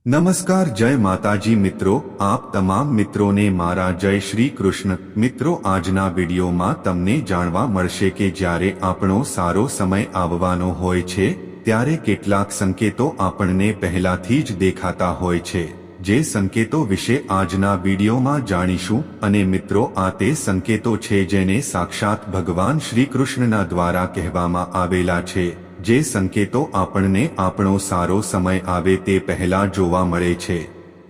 નમસ્કાર, જય માતાજી મિત્રો, આપ તમામ મિત્રોને મારા જય શ્રી કૃષ્ણ। મિત્રો, આજના વિડીયોમાં તમને જાણવા મળશે કે જ્યારે આપણો સારો સમય આવવાનો હોય છે ત્યારે કેટલાક સંકેતો આપણને પહેલાથી જ દેખાતા હોય છે। જે સંકેતો વિશે આજના વિડીયોમાં જાણીશું। અને મિત્રો, આ તે સંકેતો છે જેને સાક્ષાત ભગવાન શ્રી કૃષ્ણના દ્વારા કહેવામાં આવેલા છે। જે સંકેતો આપણને આપણો સારો સમય આવે તે પહેલા જોવા મળે છે।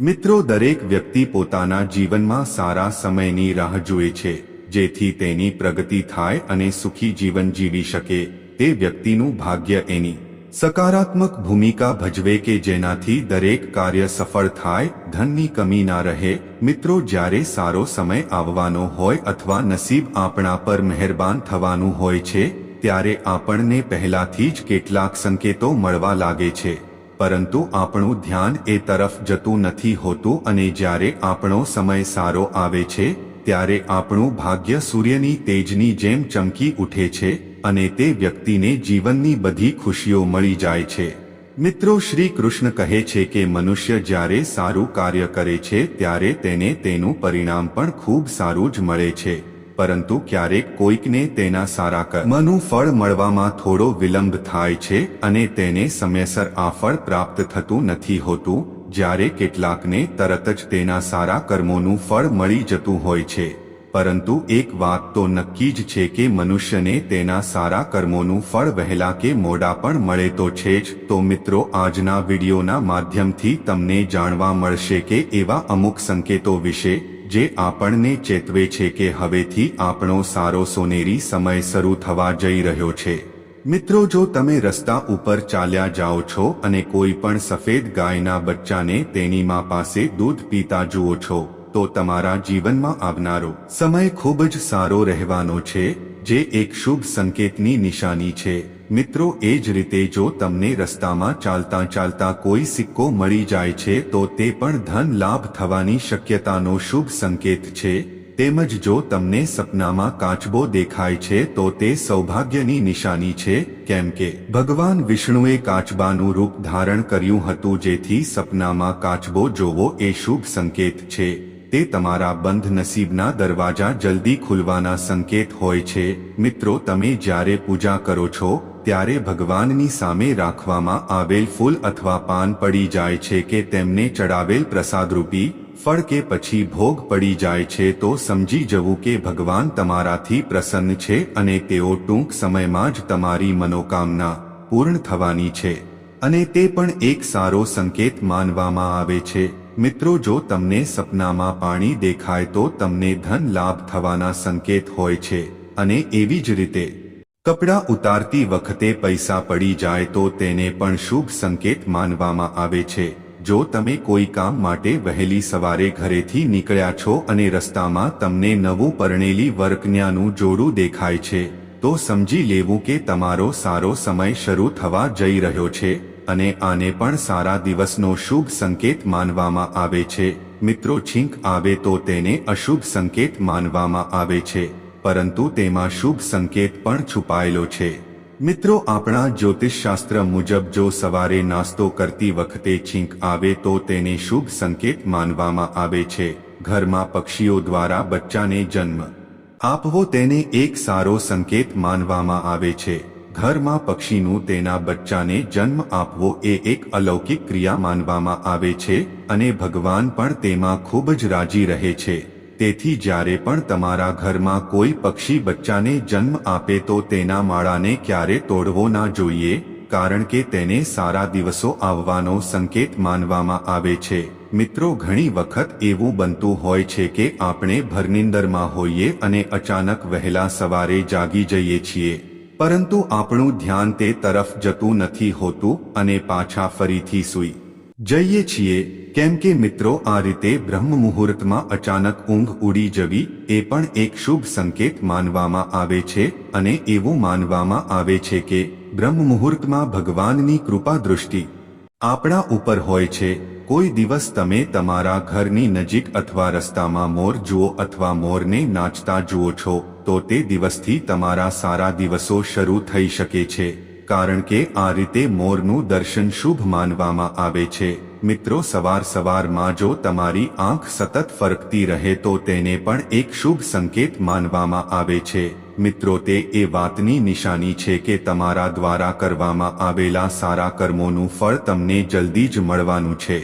મિત્રો, દરેક વ્યક્તિ પોતાના જીવનમાં સારા સમયની રાહ જુએ છે, જેથી તેની પ્રગતિ થાય અને સુખી જીવન જીવી શકે। તે વ્યક્તિનું ભાગ્ય એની સકારાત્મક ભૂમિકા ભજવે કે જેનાથી દરેક કાર્ય સફળ થાય, ધનની કમી ના રહે। મિત્રો, જ્યારે સારો સમય આવવાનો હોય અથવા નસીબ આપણા પર મહેરબાન થવાનું હોય છે ત્યારે આપણને પહેલાથી જ કેટલાક સંકેતો મળવા લાગે છે, પરંતુ આપણું ધ્યાન એ તરફ જતું નથી હોતું અને જ્યારે આપણો સમય સારો આવે છે ત્યારે આપણું ભાગ્ય સૂર્યની તેજની જેમ ચમકી ઉઠે છે અને તે વ્યક્તિને જીવનની બધી ખુશીઓ મળી જાય છે। મિત્રો, શ્રી કૃષ્ણ કહે છે કે મનુષ્ય જ્યારે સારું કાર્ય કરે છે ત્યારે તેને તેનું પરિણામ પણ ખૂબ સારું જ મળે છે, પરંતુ ક્યારેક કોઈકને તેના સારા કર્મનું ફળ મળવામાં થોડો વિલંબ થાય છે અને તેને સમયસર આ ફળ પ્રાપ્ત થતું નથી હોતું, જ્યારે કેટલાકને તરત જ તેના સારા કર્મોનું ફળ મળી જતું હોય છે। પરંતુ એક વાત તો નક્કી જ છે કે મનુષ્યને તેના સારા કર્મોનું ફળ વહેલા કે મોડા પણ મળે તો છે જ। તો મિત્રો, આજના વિડીયોના માધ્યમથી તમને જાણવા મળશે કે એવા અમુક સંકેતો વિશે જે આપણને ચેતવે છે કે હવેથી આપણો સારો સોનેરી સમય શરૂ થવા જઈ રહ્યો છે। મિત્રો, જો તમે રસ્તા ઉપર ચાલ્યા જાઓ છો અને કોઈ પણ સફેદ ગાયના બચ્ચાને તેની મા પાસે દૂધ પીતા જુઓ છો તો તમારા જીવનમાં આવનારો સમય ખૂબ જ સારો રહેવાનો છે, જે એક શુભ સંકેતની નિશાની છે। મિત્રો, એ જ રીતે જો તમને રસ્તામાં ચાલતા ચાલતા કોઈ સિક્કો મળી જાય છે તો તે પણ ધન લાભ થવાની શક્યતાનો શુભ સંકેત છે। તેમજ જો તમને સપનામાં કાચબો દેખાય છે તો તે સૌભાગ્યની નિશાની છે, કેમ કે ભગવાન વિષ્ણુએ કાચબાનું રૂપ ધારણ કર્યું હતું, જેથી સપનામાં કાચબો જોવો એ શુભ સંકેત છે। તે તમારા બંધ નસીબના દરવાજા જલ્દી ખુલવાના સંકેત હોય છે। મિત્રો, તમે જ્યારે પૂજા કરો છો ત્યારે ભગવાનની સામે રાખવામાં આવેલ ફૂલ અથવા પાન પડી જાય છે કે તેમને ચડાવેલ પ્રસાદરૂપી ફળ કે પછી ભોગ પડી જાય છે તો સમજી જવું કે ભગવાન તમારાથી પ્રસન્ન છે અને તેઓ ટૂંક સમયમાં જ તમારી મનોકામના પૂર્ણ થવાની છે, અને તે પણ એક સારો સંકેત માનવામાં આવે છે। મિત્રો, જો તમને સપનામાં પાણી દેખાય તો તમને ધન લાભ થવાના સંકેત હોય છે, અને એવી જ રીતે કપડાં ઉતારતી વખતે પૈસા પડી જાય તો તેને પણ શુભ સંકેત માનવામાં આવે છે। જો તમે કોઈ કામ માટે વહેલી સવારે ઘરેથી નીકળ્યા છો અને રસ્તામાં તમને નવું પરણેલી વરકન્યાનું જોડું દેખાય છે તો સમજી લેવું કે તમારો સારો સમય શરૂ થવા જઈ રહ્યો છે, અને આને પણ સારા દિવસનો શુભ સંકેત માનવામાં આવે છે। મિત્રો, છીંક આવે તો તેને અશુભ સંકેત માનવામાં આવે છે, પરંતુ તેમાં શુભ સંકેત પણ છુપાયેલો છે। મિત્રો, આપણા જ્યોતિષશાસ્ત્ર મુજબ જો સવારે નાસ્તો કરતી વખતે છીંક આવે તો તેને શુભ સંકેત માનવામાં આવે છે। ઘરમાં પક્ષીઓ દ્વારા બચ્ચાને જન્મ આપવો તેને એક સારો સંકેત માનવામાં આવે છે। ઘરમાં પક્ષીનું તેના બચ્ચાને જન્મ આપવો એ એક અલૌકિક ક્રિયા માનવામાં આવે છે અને ભગવાન પણ તેમાં ખૂબ જ રાજી રહે છે। તેથી જ્યારે પણ તમારા ઘરમાં કોઈ પક્ષી બચ્ચાને જન્મ આપે તો તેના માળાને ક્યારે તોડવો ના જોઈએ, કારણ કે તેને સારા દિવસો આવવાનો સંકેત માનવામાં આવે છે। મિત્રો, ઘણી વખત એવું બનતું હોય છે કે આપણે ભરનિંદરમાં હોઈએ અને અચાનક વહેલા સવારે જાગી જઈએ છીએ, પરંતુ આપણું ધ્યાન તે તરફ જતું નથી હોતું અને પાછા ફરીથી સૂઈ જઈએ છીએ, કેમ કે મિત્રો, આ રીતે બ્રહ્મ મુહૂર્તમાં અચાનક ઊંઘ ઉડી જવી એ પણ એક શુભ સંકેત માનવામાં આવે છે, અને એવું માનવામાં આવે છે કે બ્રહ્મ મુહૂર્તમાં ભગવાનની કૃપા દૃષ્ટિ આપણા ઉપર હોય છે। કોઈ દિવસ તમે તમારા ઘરની નજીક અથવા રસ્તામાં મોર જુઓ અથવા મોરને નાચતા જુઓ છો તો તે દિવસથી તમારા સારા દિવસો શરૂ થઈ શકે છે, કારણ કે આ રીતે મોરનું દર્શન શુભ માનવામાં આવે છે। મિત્રો સવારમાં જો તમારી આંખ સતત ફરકતી રહે તો તેને પણ એક શુભ સંકેત માનવામાં આવે છે મિત્રો તે એ વાતની નિશાની છે કે તમારા દ્વારા કરવામાં આવેલા સારા કર્મોનું ફળ તમને જલ્દી જ મળવાનું છે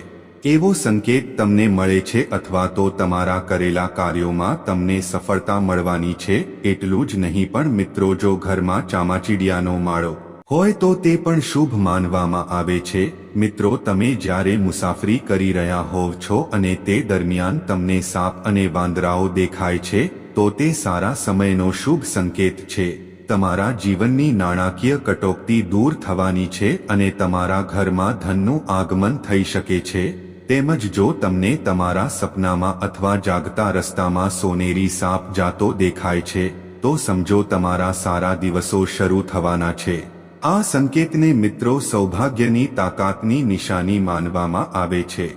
એવો સંકેત તમને મળે છે અથવા તો તમારા કરેલા કાર્યોમાં તમને સફળતા મળવાની છે એટલું જ નહીં પણ મિત્રો જો ઘરમાં ચામાચીડિયાનો માળો હોય તો તે પણ શુભ માનવામાં આવે છે મિત્રો તમે જ્યારે મુસાફરી કરી રહ્યા હોવ છો અને તે દરમિયાન તમને સાપ અને વાંદરાઓ દેખાય છે તો તે સારા સમયનો શુભ સંકેત છે તમારા જીવનની નાણાકીય કટોકટી દૂર થવાની છે અને તમારા ઘરમાં ધનનું આગમન થઈ શકે છે તેમજ જો તમને તમારા સપનામાં અથવા જાગતા રસ્તામાં સોનેરી સાપ જાતો દેખાય છે તો સમજો તમારા સારા દિવસો શરૂ થવાના છે આ સંકેતને મિત્રો સૌભાગ્યની તાકાતની નિશાની માનવામાં આવે છે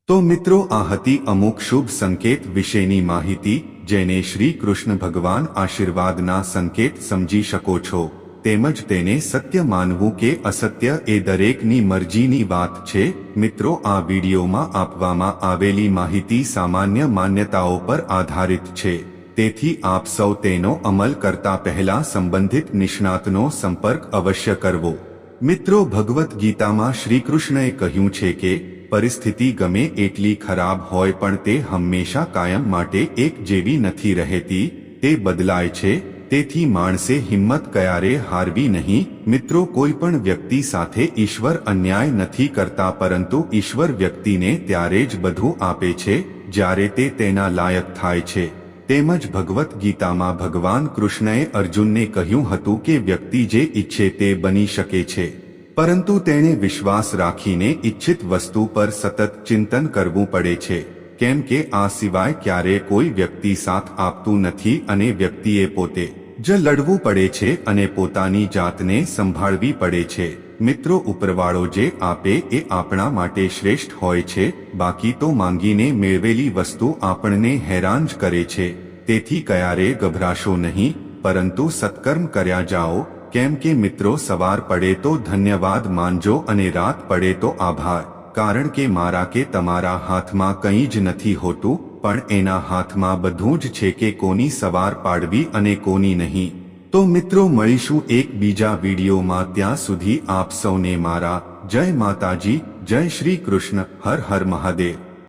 તો મિત્રો આ હતી અમુક શુભ સંકેત વિશેની માહિતી જેને શ્રી કૃષ્ણ ભગવાન આશીર્વાદના સંકેત સમજી શકો છો તેમજ તેને સત્ય માનવું કે અસત્ય એ દરેકની મરજીની વાત છે મિત્રો આ વિડીયોમાં આપવામાં આવેલી માહિતી સામાન્ય માન્યતાઓ પર આધારિત છે તેથી આપ સૌ તેનો અમલ કરતા પહેલા સંબંધિત નિષ્ણાતનો સંપર્ક અવશ્ય કરવો મિત્રો ભગવદ્ ગીતામાં શ્રી કૃષ્ણએ કહ્યું છે કે પરિસ્થિતિ ગમે એટલી ખરાબ હોય પણ તે હંમેશા કાયમ માટે એક જેવી નથી રહેતી તે બદલાય છે તેથી માણસે હિંમત ક્યારે હારવી નહીં મિત્રો કોઈ પણ વ્યક્તિ સાથે ઈશ્વર અન્યાય નથી કરતા પરંતુ ઈશ્વર વ્યક્તિને ત્યારે જ બધું આપે છે જ્યારે તે તેના લાયક થાય છે તેમજ ભગવદ્ ગીતામાં ભગવાન કૃષ્ણએ અર્જુનને કહ્યું હતું કે વ્યક્તિ જે ઈચ્છે તે બની શકે છે પરંતુ તેણે વિશ્વાસ રાખીને ઈચ્છિત વસ્તુ પર સતત ચિંતન કરવું પડે છે કેમ કે આ સિવાય ક્યારે કોઈ વ્યક્તિ સાથ આપતું નથી અને વ્યક્તિએ પોતે જ લડવું પડે છે અને પોતાની જાતને સંભાળવી પડે છે મિત્રો ઉપરવાળો જે આપે એ આપણા માટે શ્રેષ્ઠ હોય છે બાકી તો માંગીને મેળવેલી વસ્તુ આપણને હેરાન જ કરે છે તેથી ક્યારે ગભરાશો નહીં પરંતુ સત્કર્મ કર્યા જાઓ કેમ કે મિત્રો સવાર પડે તો ધન્યવાદ માનજો અને રાત પડે તો આભાર કારણ કે મારા કે તમારા હાથમાં કંઈ જ નથી હોતું પણ એના હાથમાં બધું જ છે કે કોની સવાર પાડવી અને કોની નહીં તો મિત્રો મળીશું એક બીજા વિડીયોમાં ત્યાં સુધી આપ સૌને મારા જય માતાજી જય શ્રી કૃષ્ણ હર હર મહાદેવ